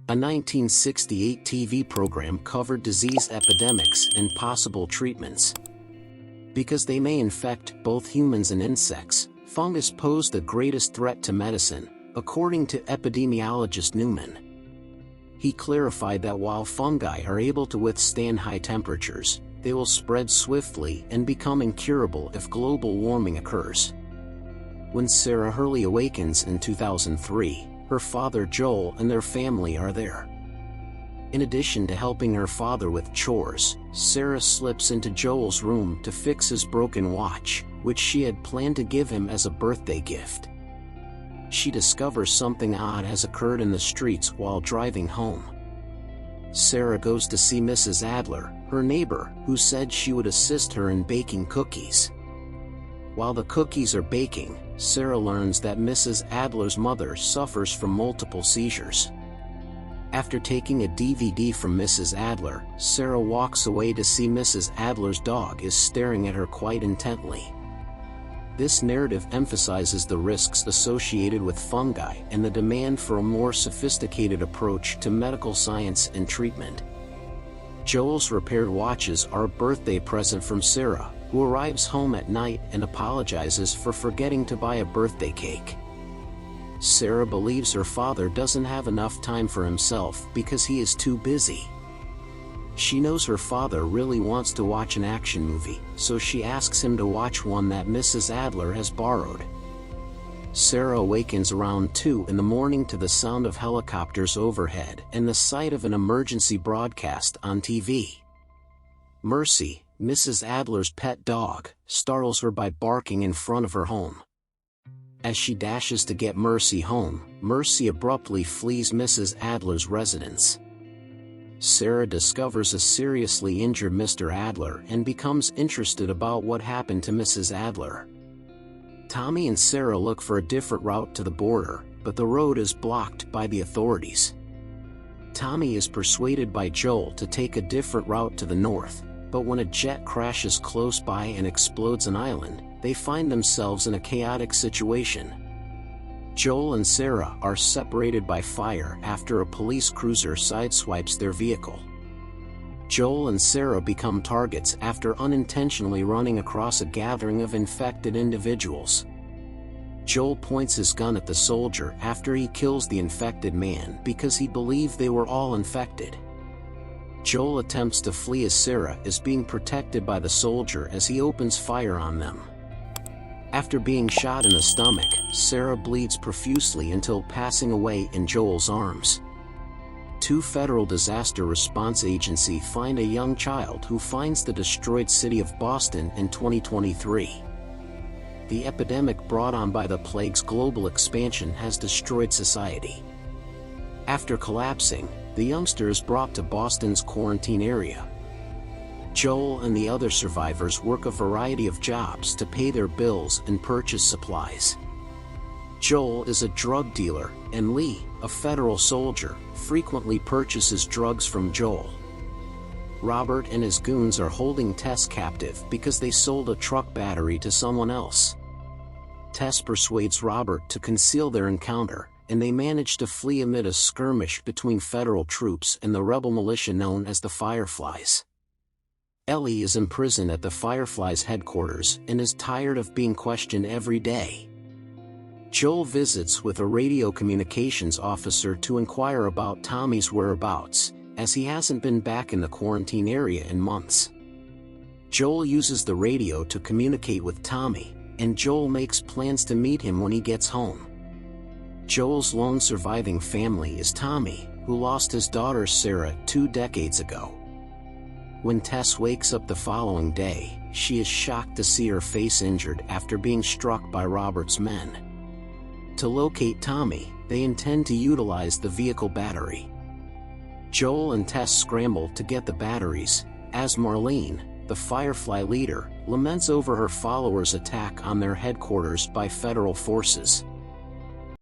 A 1968 TV program covered disease epidemics and possible treatments. Because they may infect both humans and insects, fungus pose the greatest threat to medicine, according to epidemiologist Newman. He clarified that while fungi are able to withstand high temperatures, they will spread swiftly and become incurable if global warming occurs. When Sarah Hurley awakens in 2003, her father Joel and their family are there. In addition to helping her father with chores, Sarah slips into Joel's room to fix his broken watch, which she had planned to give him as a birthday gift. She discovers something odd has occurred in the streets while driving home. Sarah goes to see Mrs. Adler, her neighbor, who said she would assist her in baking cookies. While the cookies are baking, Sarah learns that Mrs. Adler's mother suffers from multiple seizures. After taking a DVD from Mrs. Adler, Sarah walks away to see Mrs. Adler's dog is staring at her quite intently. This narrative emphasizes the risks associated with fungi and the demand for a more sophisticated approach to medical science and treatment. Joel's repaired watches are a birthday present from Sarah, who arrives home at night and apologizes for forgetting to buy a birthday cake. Sarah believes her father doesn't have enough time for himself because he is too busy. She knows her father really wants to watch an action movie, so she asks him to watch one that Mrs. Adler has borrowed. Sarah awakens around 2 in the morning to the sound of helicopters overhead and the sight of an emergency broadcast on TV. Mercy, Mrs. Adler's pet dog, startles her by barking in front of her home. As she dashes to get Mercy home, Mercy abruptly flees Mrs. Adler's residence. Sarah discovers a seriously injured Mr. Adler and becomes interested about what happened to Mrs. Adler. Tommy and Sarah look for a different route to the border, but the road is blocked by the authorities. Tommy is persuaded by Joel to take a different route to the north, but when a jet crashes close by and explodes an island, they find themselves in a chaotic situation. Joel and Sarah are separated by fire after a police cruiser sideswipes their vehicle. Joel and Sarah become targets after unintentionally running across a gathering of infected individuals. Joel points his gun at the soldier after he kills the infected man because he believed they were all infected. Joel attempts to flee as Sarah is being protected by the soldier as he opens fire on them. After being shot in the stomach, Sarah bleeds profusely until passing away in Joel's arms. 2 federal disaster response agencies find a young child who finds the destroyed city of Boston in 2023. The epidemic brought on by the plague's global expansion has destroyed society. After collapsing, the youngster is brought to Boston's quarantine area. Joel and the other survivors work a variety of jobs to pay their bills and purchase supplies. Joel is a drug dealer, and Lee, a federal soldier, frequently purchases drugs from Joel. Robert and his goons are holding Tess captive because they sold a truck battery to someone else. Tess persuades Robert to conceal their encounter, and they manage to flee amid a skirmish between federal troops and the rebel militia known as the Fireflies. Ellie is imprisoned at the Fireflies' headquarters and is tired of being questioned every day. Joel visits with a radio communications officer to inquire about Tommy's whereabouts, as he hasn't been back in the quarantine area in months. Joel uses the radio to communicate with Tommy, and Joel makes plans to meet him when he gets home. Joel's lone surviving family is Tommy, who lost his daughter Sarah 2 decades ago. When Tess wakes up the following day, she is shocked to see her face injured after being struck by Robert's men. To locate Tommy, they intend to utilize the vehicle battery. Joel and Tess scramble to get the batteries, as Marlene, the Firefly leader, laments over her followers' attack on their headquarters by federal forces.